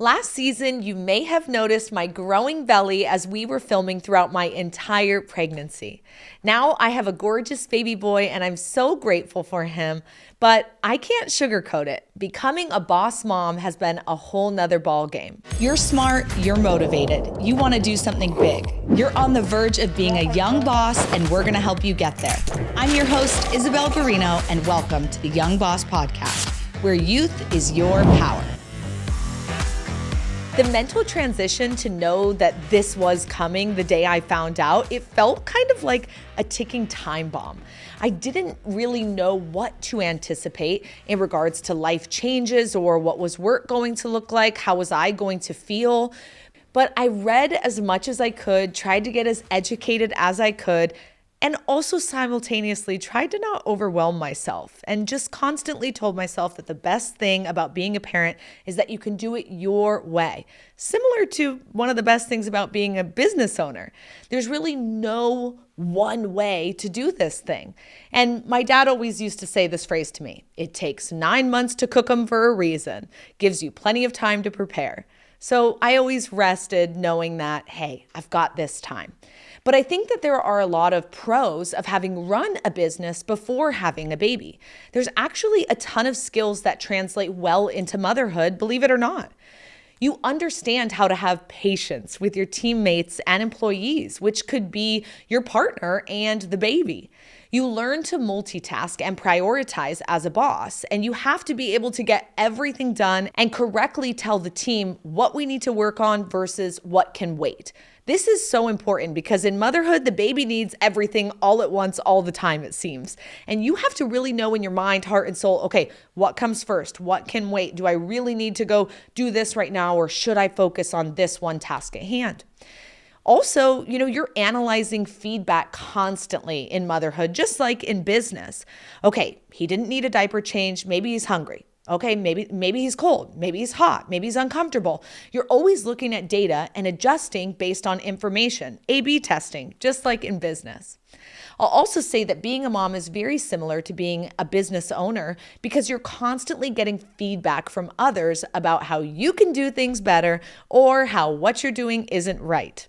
Last season, you may have noticed my growing belly as we were filming throughout my entire pregnancy. Now I have a gorgeous baby boy and I'm so grateful for him, but I can't sugarcoat it. Becoming a boss mom has been a whole nother ball game. You're smart, you're motivated, you want to do something big. You're on the verge of being a young boss and we're going to help you get there. I'm your host, Isabelle Guarino, and welcome to the Young Boss Podcast, where youth is your power. The mental transition to know that this was coming the day I found out, it felt kind of like a ticking time bomb. I didn't really know what to anticipate in regards to life changes or what was work going to look like, how was I going to feel. But I read as much as I could, tried to get as educated as I could, and also simultaneously tried to not overwhelm myself and just constantly told myself that the best thing about being a parent is that you can do it your way. Similar to one of the best things about being a business owner. There's really no one way to do this thing. And my dad always used to say this phrase to me: it takes 9 months to cook them for a reason, gives you plenty of time to prepare. So I always rested knowing that, hey, I've got this time. But I think that there are a lot of pros of having run a business before having a baby. There's actually a ton of skills that translate well into motherhood, believe it or not. You understand how to have patience with your teammates and employees, which could be your partner and the baby. You learn to multitask and prioritize as a boss, and you have to be able to get everything done and correctly tell the team what we need to work on versus what can wait. This is so important because in motherhood, the baby needs everything all at once, all the time, it seems. And you have to really know in your mind, heart, and soul, okay, what comes first? What can wait? Do I really need to go do this right now, or should I focus on this one task at hand? Also, you're analyzing feedback constantly in motherhood, just like in business. Okay, he didn't need a diaper change. Maybe he's hungry. Okay, maybe he's cold, maybe he's hot, maybe he's uncomfortable. You're always looking at data and adjusting based on information, A/B testing, just like in business. I'll also say that being a mom is very similar to being a business owner because you're constantly getting feedback from others about how you can do things better or how what you're doing isn't right.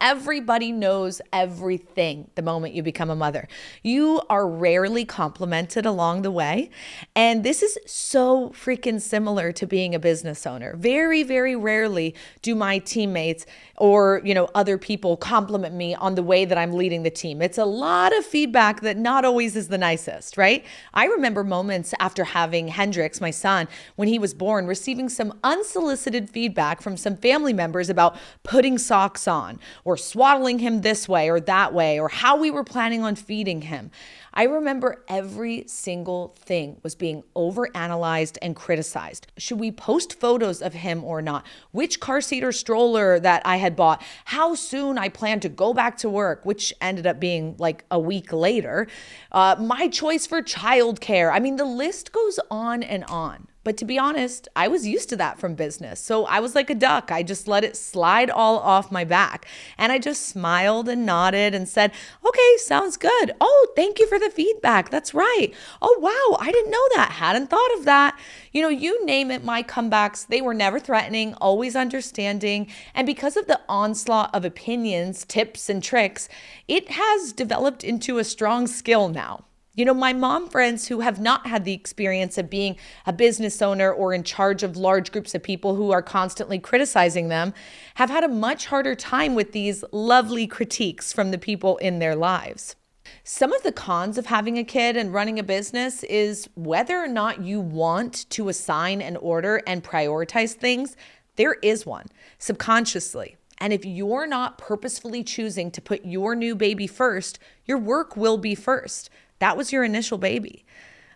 Everybody knows everything the moment you become a mother. You are rarely complimented along the way. And this is so freaking similar to being a business owner. Very, very rarely do my teammates or, other people compliment me on the way that I'm leading the team. It's a lot of feedback that not always is the nicest, right? I remember moments after having Hendrix, my son, when he was born, receiving some unsolicited feedback from some family members about putting socks on, or swaddling him this way or that way, or how we were planning on feeding him. I remember every single thing was being overanalyzed and criticized. Should we post photos of him or not? Which car seat or stroller that I had bought? How soon I planned to go back to work, which ended up being like a week later. My choice for childcare. I mean, the list goes on and on. But to be honest, I was used to that from business. So I was like a duck. I just let it slide all off my back. And I just smiled and nodded and said, okay, sounds good. Oh, thank you for the feedback. That's right. Oh, wow. I didn't know that. Hadn't thought of that. You name it, my comebacks, they were never threatening, always understanding. And because of the onslaught of opinions, tips, and tricks, it has developed into a strong skill now. My mom friends who have not had the experience of being a business owner or in charge of large groups of people who are constantly criticizing them have had a much harder time with these lovely critiques from the people in their lives. Some of the cons of having a kid and running a business is whether or not you want to assign an order and prioritize things. There is one, subconsciously. And if you're not purposefully choosing to put your new baby first, your work will be first. That was your initial baby.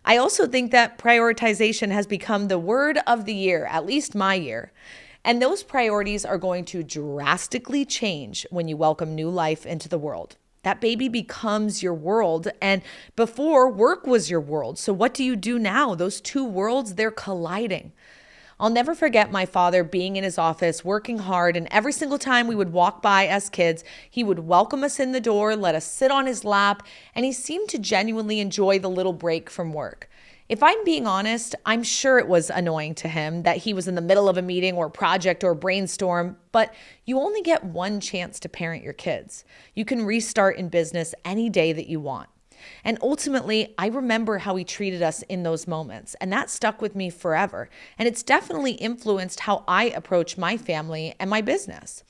I also think that prioritization has become the word of the year, at least my year. And those priorities are going to drastically change when you welcome new life into the world. That baby becomes your world, and before, work was your world. So what do you do now? Those two worlds, they're colliding. I'll never forget my father being in his office, working hard, and every single time we would walk by as kids, he would welcome us in the door, let us sit on his lap, and he seemed to genuinely enjoy the little break from work. If I'm being honest, I'm sure it was annoying to him that he was in the middle of a meeting or project or brainstorm, but you only get one chance to parent your kids. You can restart in business any day that you want. And ultimately, I remember how he treated us in those moments, and that stuck with me forever. And it's definitely influenced how I approach my family and my business.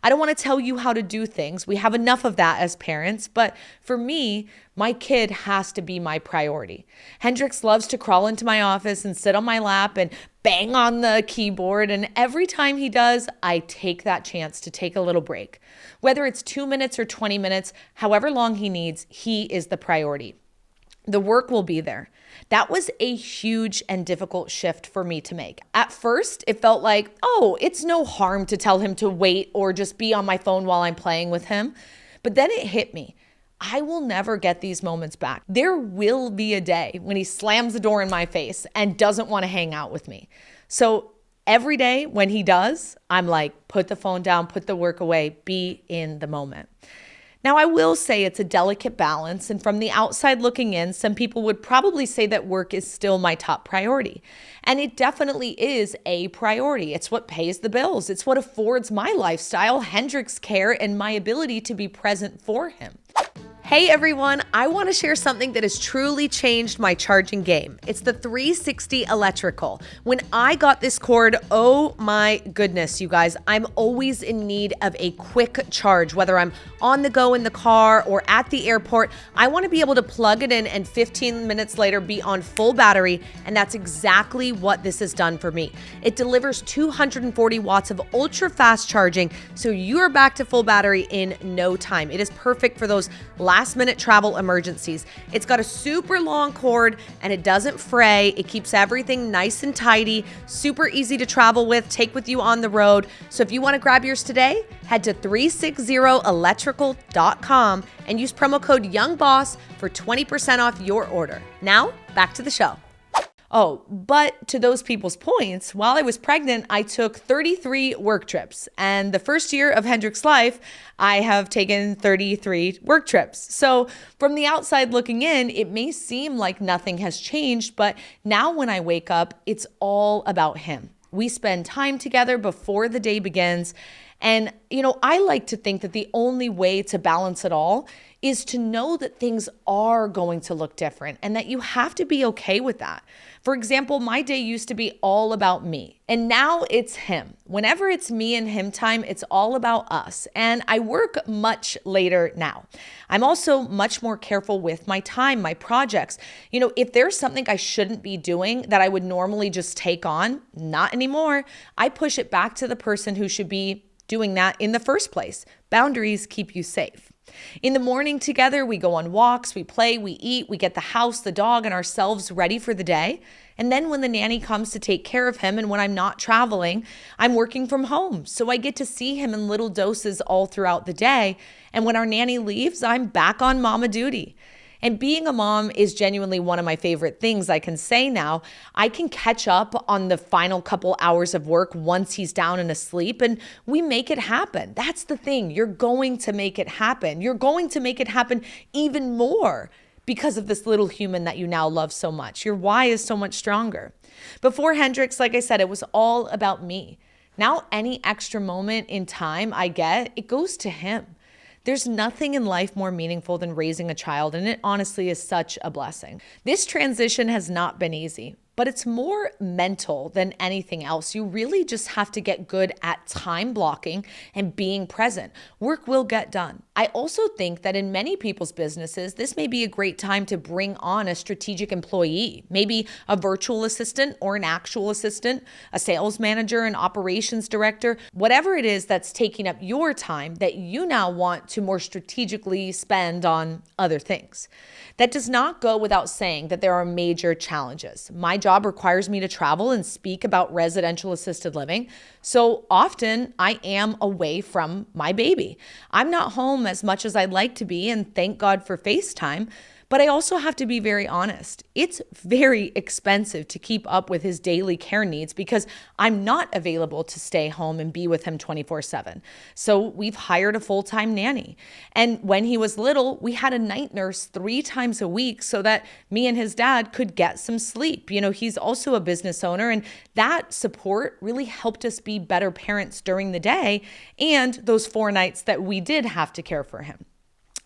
I don't want to tell you how to do things. We have enough of that as parents, but for me, my kid has to be my priority. Hendrix loves to crawl into my office and sit on my lap and bang on the keyboard, and every time he does, I take that chance to take a little break. Whether it's 2 minutes or 20 minutes, however long he needs, he is the priority. The work will be there. That was a huge and difficult shift for me to make. At first, it felt like, oh, it's no harm to tell him to wait or just be on my phone while I'm playing with him. But then it hit me. I will never get these moments back. There will be a day when he slams the door in my face and doesn't want to hang out with me. So every day when he does, I'm like, put the phone down, put the work away, be in the moment. Now, I will say it's a delicate balance, and from the outside looking in, some people would probably say that work is still my top priority. And it definitely is a priority. It's what pays the bills. It's what affords my lifestyle, Hendrix care, and my ability to be present for him. Hey everyone, I want to share something that has truly changed my charging game. It's the 360 electrical. When I got this cord, oh my goodness, you guys, I'm always in need of a quick charge, whether I'm on the go in the car or at the airport. I want to be able to plug it in and 15 minutes later be on full battery, and that's exactly what this has done for me. It delivers 240 watts of ultra fast charging, so you're back to full battery in no time. It is perfect for those last-minute travel emergencies. It's got a super long cord and it doesn't fray. It keeps everything nice and tidy, super easy to travel with, take with you on the road. So if you want to grab yours today, head to 360electrical.com and use promo code YoungBoss for 20% off your order. Now, back to the show. Oh, but to those people's points, while I was pregnant, I took 33 work trips. And the first year of Hendrix's life, I have taken 33 work trips. So from the outside looking in, it may seem like nothing has changed, but now when I wake up, it's all about him. We spend time together before the day begins. And, I like to think that the only way to balance it all is to know that things are going to look different and that you have to be okay with that. For example, my day used to be all about me, and now it's him. Whenever it's me and him time, it's all about us. And I work much later now. I'm also much more careful with my time, my projects. If there's something I shouldn't be doing that I would normally just take on, not anymore. I push it back to the person who should be doing that in the first place. Boundaries keep you safe. In the morning together, we go on walks, we play, we eat, we get the house, the dog, and ourselves ready for the day. And then when the nanny comes to take care of him and when I'm not traveling, I'm working from home. So I get to see him in little doses all throughout the day. And when our nanny leaves, I'm back on mama duty. And being a mom is genuinely one of my favorite things I can say now. I can catch up on the final couple hours of work once he's down and asleep, and we make it happen. That's the thing. You're going to make it happen. You're going to make it happen even more because of this little human that you now love so much. Your why is so much stronger. Before Hendrix, like I said, it was all about me. Now any extra moment in time I get, it goes to him. There's nothing in life more meaningful than raising a child, and it honestly is such a blessing. This transition has not been easy, but it's more mental than anything else. You really just have to get good at time blocking and being present. Work will get done. I also think that in many people's businesses, this may be a great time to bring on a strategic employee, maybe a virtual assistant or an actual assistant, a sales manager, an operations director, whatever it is that's taking up your time that you now want to more strategically spend on other things. That does not go without saying that there are major challenges. My job requires me to travel and speak about residential assisted living. So often I am away from my baby. I'm not home as much as I'd like to be, and thank God for FaceTime. But I also have to be very honest. It's very expensive to keep up with his daily care needs because I'm not available to stay home and be with him 24/7. So we've hired a full-time nanny. And when he was little, we had a night nurse 3 times a week so that me and his dad could get some sleep. He's also a business owner, and that support really helped us be better parents during the day and those 4 nights that we did have to care for him.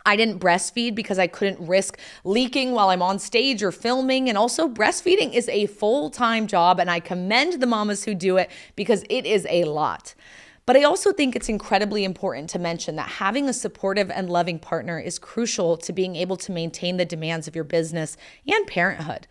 I didn't breastfeed because I couldn't risk leaking while I'm on stage or filming. And also, breastfeeding is a full-time job, and I commend the mamas who do it because it is a lot. But I also think it's incredibly important to mention that having a supportive and loving partner is crucial to being able to maintain the demands of your business and parenthood.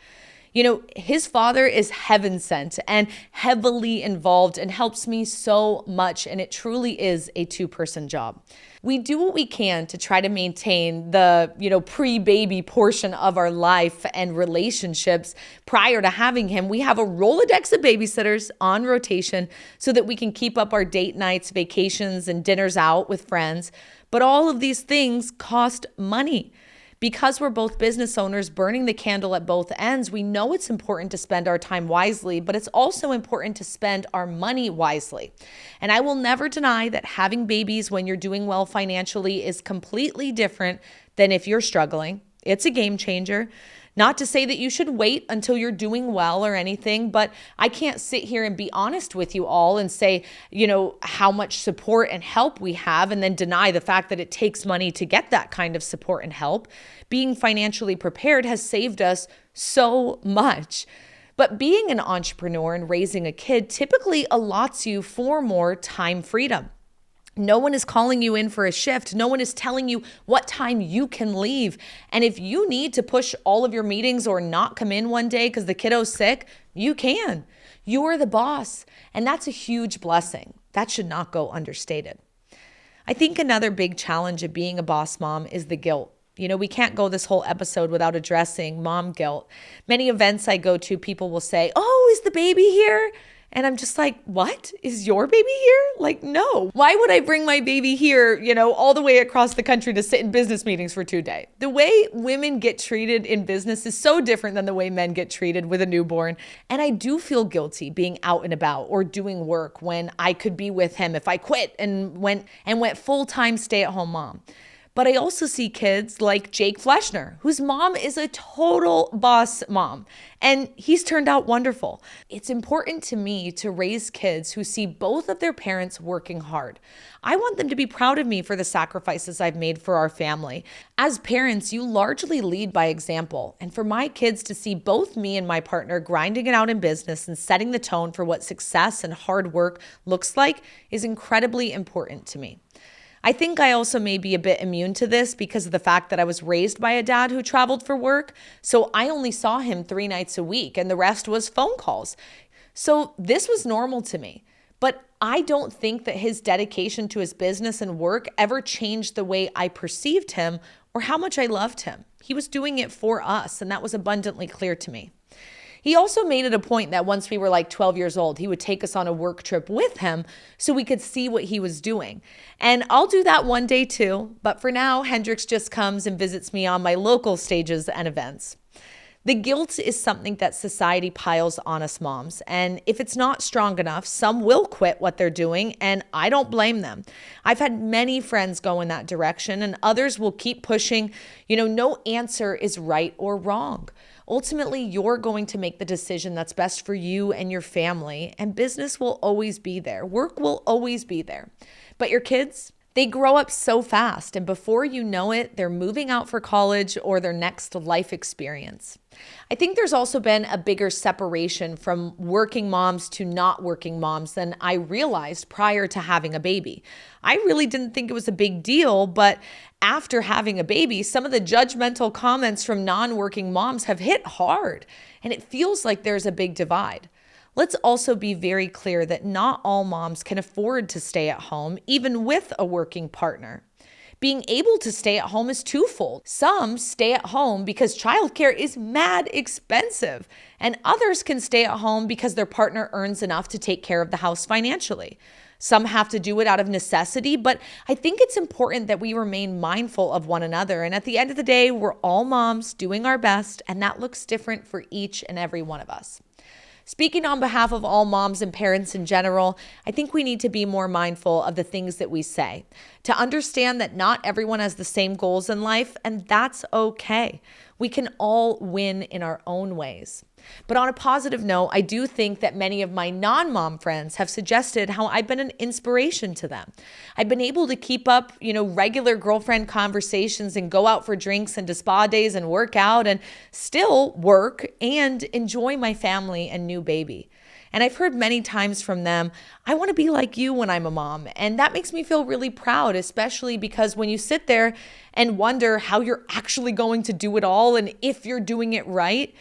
His father is heaven sent and heavily involved and helps me so much. And it truly is a 2-person job. We do what we can to try to maintain the, pre-baby portion of our life and relationships. Prior to having him, we have a Rolodex of babysitters on rotation so that we can keep up our date nights, vacations, and dinners out with friends. But all of these things cost money. Because we're both business owners burning the candle at both ends, we know it's important to spend our time wisely, but it's also important to spend our money wisely. And I will never deny that having babies when you're doing well financially is completely different than if you're struggling. It's a game changer. Not to say that you should wait until you're doing well or anything, but I can't sit here and be honest with you all and say, how much support and help we have and then deny the fact that it takes money to get that kind of support and help. Being financially prepared has saved us so much. But being an entrepreneur and raising a kid typically allots you for more time freedom. No one is calling you in for a shift. No one is telling you what time you can leave. And if you need to push all of your meetings or not come in one day because the kiddo's sick, you can. You're the boss. And that's a huge blessing. That should not go understated. I think another big challenge of being a boss mom is the guilt. We can't go this whole episode without addressing mom guilt. Many events I go to, people will say, "Oh, is the baby here?" And I'm just like, what? Is your baby here? No. Why would I bring my baby here, all the way across the country to sit in business meetings for 2 days? The way women get treated in business is so different than the way men get treated with a newborn. And I do feel guilty being out and about or doing work when I could be with him if I quit and went full-time stay-at-home mom. But I also see kids like Jake Fleshner, whose mom is a total boss mom, and he's turned out wonderful. It's important to me to raise kids who see both of their parents working hard. I want them to be proud of me for the sacrifices I've made for our family. As parents, you largely lead by example, and for my kids to see both me and my partner grinding it out in business and setting the tone for what success and hard work looks like is incredibly important to me. I think I also may be a bit immune to this because of the fact that I was raised by a dad who traveled for work. So I only saw him 3 nights a week and the rest was phone calls. So this was normal to me. But I don't think that his dedication to his business and work ever changed the way I perceived him or how much I loved him. He was doing it for us, and that was abundantly clear to me. He also made it a point that once we were 12 years old, he would take us on a work trip with him so we could see what he was doing. And I'll do that one day too. But for now, Hendrix just comes and visits me on my local stages and events. The guilt is something that society piles on us moms. And if it's not strong enough, some will quit what they're doing, and I don't blame them. I've had many friends go in that direction, and others will keep pushing. No answer is right or wrong. Ultimately, you're going to make the decision that's best for you and your family, and business will always be there. Work will always be there. But your kids, they grow up so fast, and before you know it, they're moving out for college or their next life experience. I think there's also been a bigger separation from working moms to not working moms than I realized prior to having a baby. I really didn't think it was a big deal, but after having a baby, some of the judgmental comments from non-working moms have hit hard, and it feels like there's a big divide. Let's also be very clear that not all moms can afford to stay at home, even with a working partner. Being able to stay at home is twofold. Some stay at home because childcare is mad expensive, and others can stay at home because their partner earns enough to take care of the house financially. Some have to do it out of necessity, but I think it's important that we remain mindful of one another. And at the end of the day, we're all moms doing our best, and that looks different for each and every one of us. Speaking on behalf of all moms and parents in general, I think we need to be more mindful of the things that we say, to understand that not everyone has the same goals in life, and that's okay. We can all win in our own ways. But on a positive note, I do think that many of my non-mom friends have suggested how I've been an inspiration to them. I've been able to keep up, regular girlfriend conversations and go out for drinks and to spa days and work out and still work and enjoy my family and new baby. And I've heard many times from them, I want to be like you when I'm a mom. And that makes me feel really proud, especially because when you sit there and wonder how you're actually going to do it all and if you're doing it right,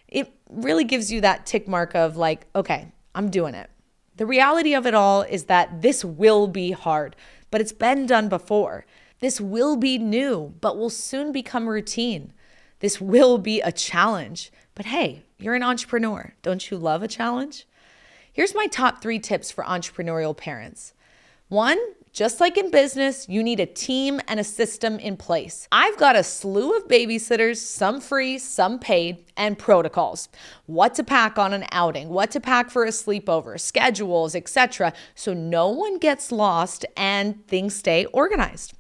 it really gives you that tick mark of like, okay, I'm doing it. The reality of it all is that this will be hard, but it's been done before. This will be new, but will soon become routine. This will be a challenge, but hey, you're an entrepreneur. Don't you love a challenge? Here's my top 3 tips for entrepreneurial parents. 1, just like in business, you need a team and a system in place. I've got a slew of babysitters, some free, some paid, and protocols. What to pack on an outing, what to pack for a sleepover, schedules, etc. So no one gets lost and things stay organized.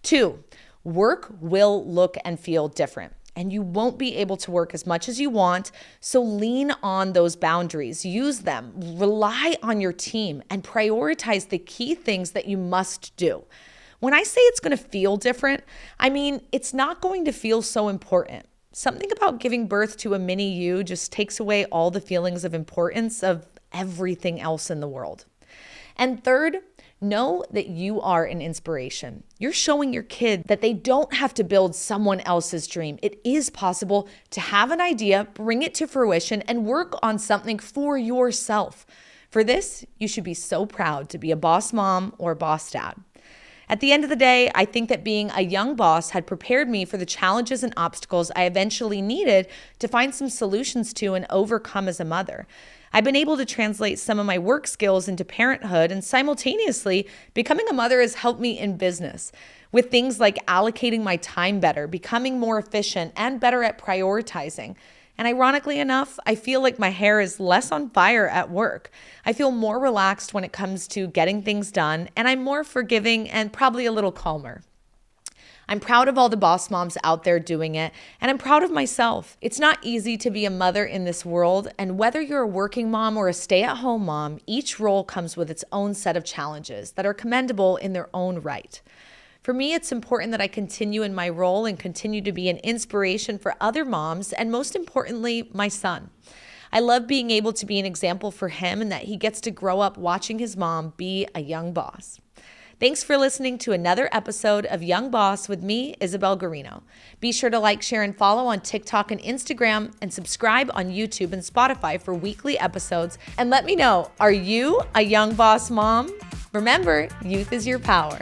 2, work will look and feel different, and you won't be able to work as much as you want. So lean on those boundaries, use them, rely on your team, and prioritize the key things that you must do. When I say it's going to feel different, I mean, it's not going to feel so important. Something about giving birth to a mini you just takes away all the feelings of importance of everything else in the world. And 3rd, know that you are an inspiration. You're showing your kid that they don't have to build someone else's dream. It is possible to have an idea, bring it to fruition, and work on something for yourself. For this, you should be so proud to be a boss mom or boss dad. At the end of the day, I think that being a young boss had prepared me for the challenges and obstacles I eventually needed to find some solutions to and overcome as a mother. I've been able to translate some of my work skills into parenthood, and simultaneously, becoming a mother has helped me in business with things like allocating my time better, becoming more efficient, and better at prioritizing. And ironically enough, I feel like my hair is less on fire at work. I feel more relaxed when it comes to getting things done, and I'm more forgiving and probably a little calmer. I'm proud of all the boss moms out there doing it, and I'm proud of myself. It's not easy to be a mother in this world, and whether you're a working mom or a stay-at-home mom, each role comes with its own set of challenges that are commendable in their own right. For me, it's important that I continue in my role and continue to be an inspiration for other moms, and most importantly, my son. I love being able to be an example for him and that he gets to grow up watching his mom be a young boss. Thanks for listening to another episode of Young Boss with me, Isabelle Guarino. Be sure to like, share, and follow on TikTok and Instagram, and subscribe on YouTube and Spotify for weekly episodes. And let me know, are you a young boss mom? Remember, youth is your power.